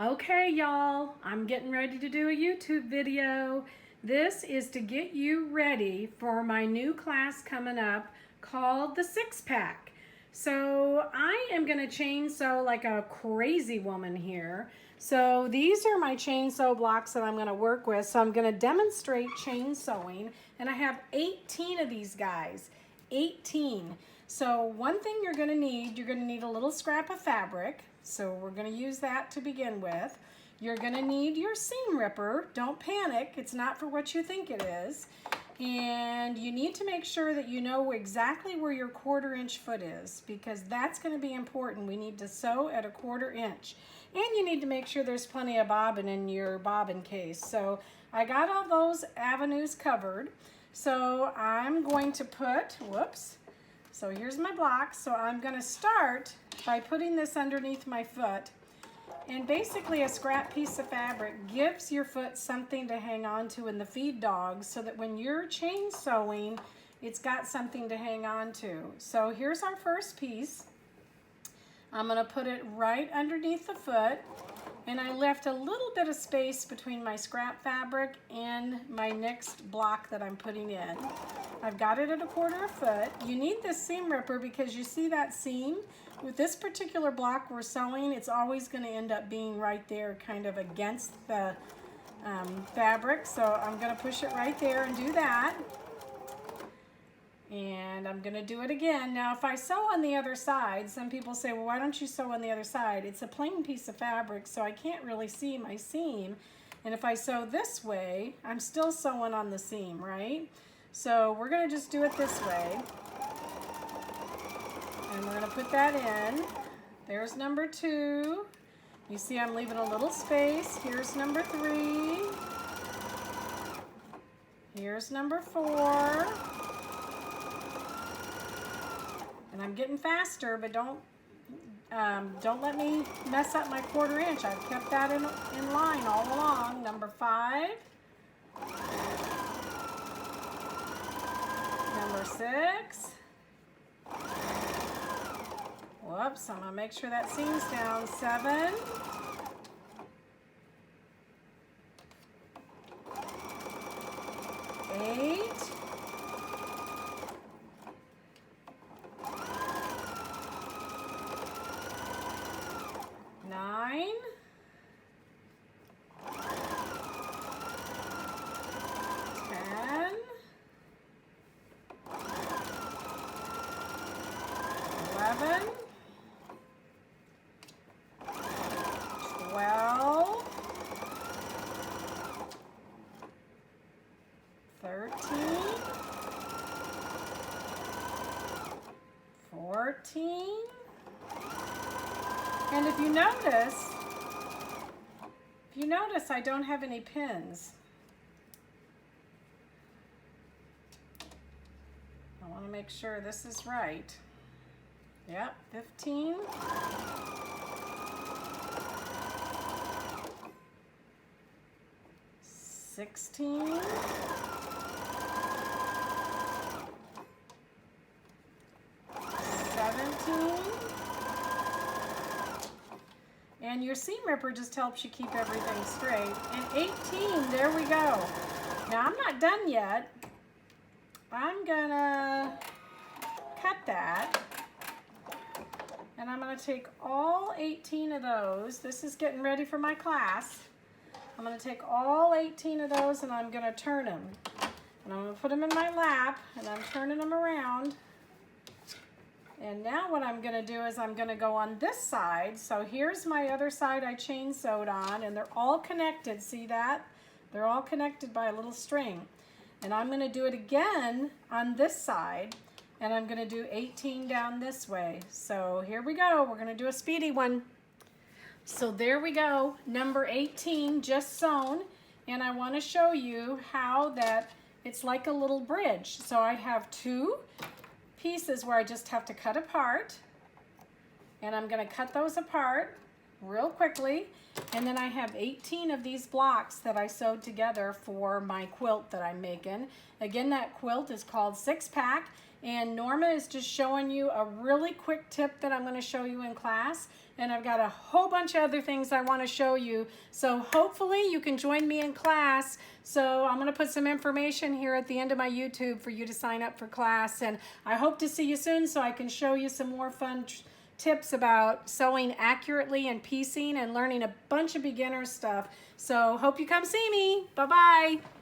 Okay, y'all, I'm getting ready to do a YouTube video. This is to get you ready for my new class coming up called the 6-pack. So I am going to chainsaw like a crazy woman here. So these are my chainsaw blocks that I'm going to work with. So I'm going to demonstrate chainsawing, and I have 18 of these guys. 18. So one thing you're going to need a little scrap of fabric. So we're going to use that to begin with. You're going to need your seam ripper. Don't panic. It's not for what you think it is. And you need to make sure that you know exactly where your 1/4 inch foot is, because that's going to be important. We need to sew at a 1/4 inch. And you need to make sure there's plenty of bobbin in your bobbin case. So I got all those avenues covered. So I'm going to put, so here's my block. So I'm going to start by putting this underneath my foot. And basically a scrap piece of fabric gives your foot something to hang on to in the feed dogs, so that when you're chainsawing, it's got something to hang on to. So here's our first piece. I'm going to put it right underneath the foot, and I left a little bit of space between my scrap fabric and my next block that I'm putting in. I've got it at a 1/4 foot. You need this seam ripper because you see that seam? With this particular block we're sewing, it's always going to end up being right there, kind of against the fabric. So I'm going to push it right there and do that. And I'm going to do it again. Now if I sew on the other side, some people say, well, why don't you sew on the other side? It's a plain piece of fabric, so I can't really see my seam. And if I sew this way, I'm still sewing on the seam, right? So we're going to just do it this way. And we're going to put that in. There's number 2. You see I'm leaving a little space. Here's number 3. Here's number 4. And I'm getting faster, but don't let me mess up my 1/4 inch. I've kept that in line all along. Number 5. Number 6. Whoops, I'm going to make sure that seam's down. 7. 8. 9. 10. 11. 12. 13. 14. And if you notice, I don't have any pins. I want to make sure this is right. Yep, 15. 16. 17. And your seam ripper just helps you keep everything straight. And 18, there we go. Now I'm not done yet. I'm gonna cut that. And I'm gonna take all 18 of those. This is getting ready for my class. I'm gonna take all 18 of those and I'm gonna turn them. And I'm gonna put them in my lap and I'm turning them around. And now what I'm gonna do is I'm gonna go on this side. So here's my other side I chainsawed on, and they're all connected, see that? They're all connected by a little string. And I'm gonna do it again on this side, and I'm gonna do 18 down this way. So here we go, we're gonna do a speedy one. So there we go, number 18 just sewn, and I wanna show you how that it's like a little bridge. So I have 2 pieces where I just have to cut apart, and I'm going to cut those apart real quickly, and then I have 18 of these blocks that I sewed together for my quilt that I'm making. Again, that quilt is called 6-pack, And Norma is just showing you a really quick tip that I'm going to show you in class. And I've got a whole bunch of other things I want to show you. So hopefully you can join me in class. So I'm going to put some information here at the end of my YouTube for you to sign up for class. And I hope to see you soon so I can show you some more fun tips about sewing accurately and piecing and learning a bunch of beginner stuff. So hope you come see me. Bye-bye.